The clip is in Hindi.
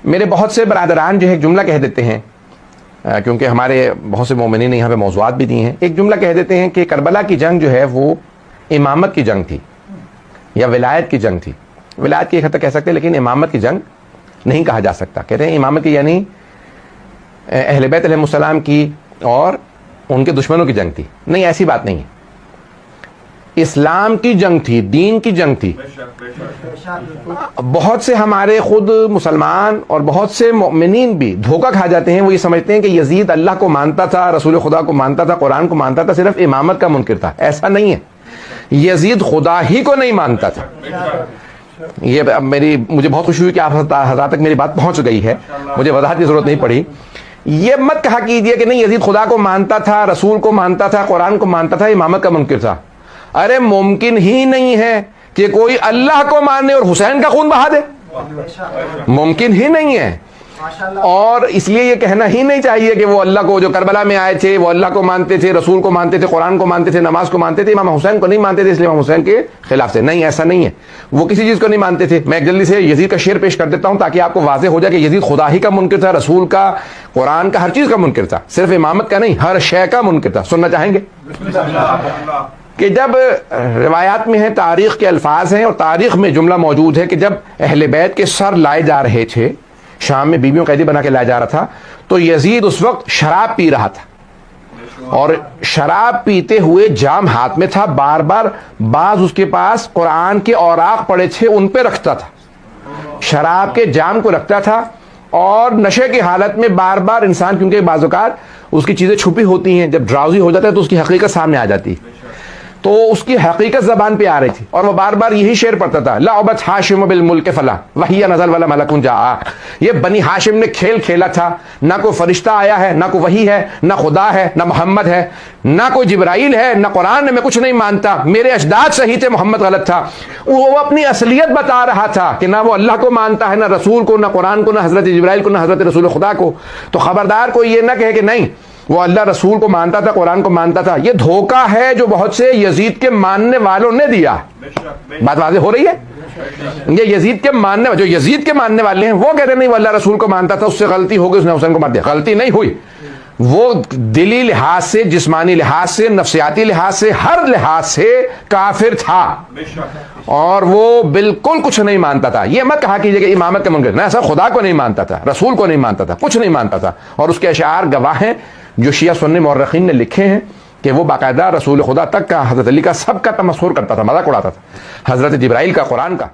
मेरे बहुत से बरादरान जो है एक जुमला कह देते हैं, क्योंकि हमारे बहुत से मोमिनीन ने यहाँ पे मौज़ूआत भी दी हैं, एक जुमला कह देते हैं कि करबला की जंग जो है वो इमामत की जंग थी या विलायत की जंग थी। विलायत की एक हद तक कह सकते हैं, लेकिन इमामत की जंग नहीं कहा जा सकता। कहते हैं इमामत की यानी अहले बैत अलैहिस्सलाम की और उनके दुश्मनों की जंग थी। नहीं, ऐसी बात नहीं है। इस्लाम की जंग थी, दीन की जंग थी। बहुत से हमारे खुद मुसलमान और बहुत से मोमिनीन भी धोखा खा जाते हैं। वो ये समझते हैं कि यजीद अल्लाह को मानता था, रसूल खुदा को मानता था, कुरान को मानता था, सिर्फ इमामत का मुनकिर था। ऐसा नहीं है। यजीद खुदा ही को नहीं मानता था। ये मुझे बहुत खुशी हुई कि आप हज़रात तक मेरी बात पहुंच गई है, मुझे वजाहत की जरूरत नहीं पड़ी। ये मत कहा कीजिए कि नहीं यजीद खुदा को मानता था, रसूल को मानता था, कुरान को मानता था, इमामत का मुनकिर था। अरे मुमकिन ही नहीं है कि कोई अल्लाह को माने और हुसैन का खून बहा दे, मुमकिन ही नहीं है। और इसलिए ये कहना ही नहीं चाहिए कि वो अल्लाह को, जो करबला में आए थे वो अल्लाह को मानते थे, रसूल को मानते थे, कुरान को मानते थे, नमाज को मानते थे, इमाम हुसैन को नहीं मानते थे इसलिए इमाम हुसैन के खिलाफ थे। नहीं, ऐसा नहीं है। वो किसी चीज को नहीं मानते थे। मैं जल्दी से यजीद का शेर पेश कर देता हूं ताकि आपको वाज़ेह हो जाए कि यजीद खुदा ही का मुनकिर था, रसूल का, कुरान का, हर चीज का मुनकिर था, सिर्फ इमामत का नहीं, हर शय का मुनकिर था। सुनना चाहेंगे कि जब रिवायात में है, तारीख के अल्फाज हैं और तारीख में जुमला मौजूद है कि जब अहले बैत के सर लाए जा रहे थे, शाम में बीवियों कैदी बना के लाया जा रहा था, तो यजीद उस वक्त शराब पी रहा था और शराब पीते हुए जाम हाथ में था। बार बार बाज उसके पास कुरान के औराक पड़े थे, उन पे रखता था, शराब के जाम को रखता था। और नशे की हालत में बार बार इंसान, क्योंकि बाज़ौक़ात उसकी चीजें छुपी होती हैं, जब ड्राउजी हो जाता है तो उसकी हकीकत सामने आ जाती है, तो उसकी हकीकत जबान पे आ रही थी और वो बार बार यही शेर पढ़ता था, लाउबत हाशिम बिल मुल्क फला वहिया नज़ल वाला मलकुन जा। ये बनी हाशिम ने खेल खेला था, ना कोई फरिश्ता आया है, ना कोई वही है, ना खुदा है, ना मोहम्मद है, ना कोई जिब्राइल है, ना कुरान है, मैं कुछ नहीं मानता, मेरे अजदाद सही थे, मोहम्मद गलत था। वो अपनी असलियत बता रहा था कि ना वो अल्लाह को मानता है, ना रसूल को, ना कुरान को, ना हजरत जिब्राइल को, ना हजरत रसूल खुदा को। तो खबरदार कोई ये ना कहे कि नहीं वो अल्लाह रसूल को मानता था, कुरान को मानता था। ये धोखा है जो बहुत से यजीद के मानने वालों ने दिया। बात वाज़ेह हो रही है। ये यजीद के मानने, जो यजीद के मानने वाले हैं वो कहते नहीं वो अल्लाह रसूल को मानता था, उससे गलती हो गई, उसने हुसैन को मार दिया। गलती नहीं हुई, वो दिली लिहाज से, जिस्मानी लिहाज से, नफ्सियाती लिहाज से, हर लिहाज से काफिर था और वो बिल्कुल कुछ नहीं मानता था। ये मत कहा कीजिए कि इमामत के मुनकिर, ऐसा खुदा को नहीं मानता था, रसूल को नहीं मानता था, कुछ नहीं मानता था। और उसके अशार गवाह हैं जो शिया सुन्नी मौर्रखीन ने लिखे हैं कि वो बाकायदा रसूल खुदा तक का, हजरत अली का, सबका तमस्खुर करता था, मजाक उड़ाता था, हजरत जिब्राइल का, कुरान का।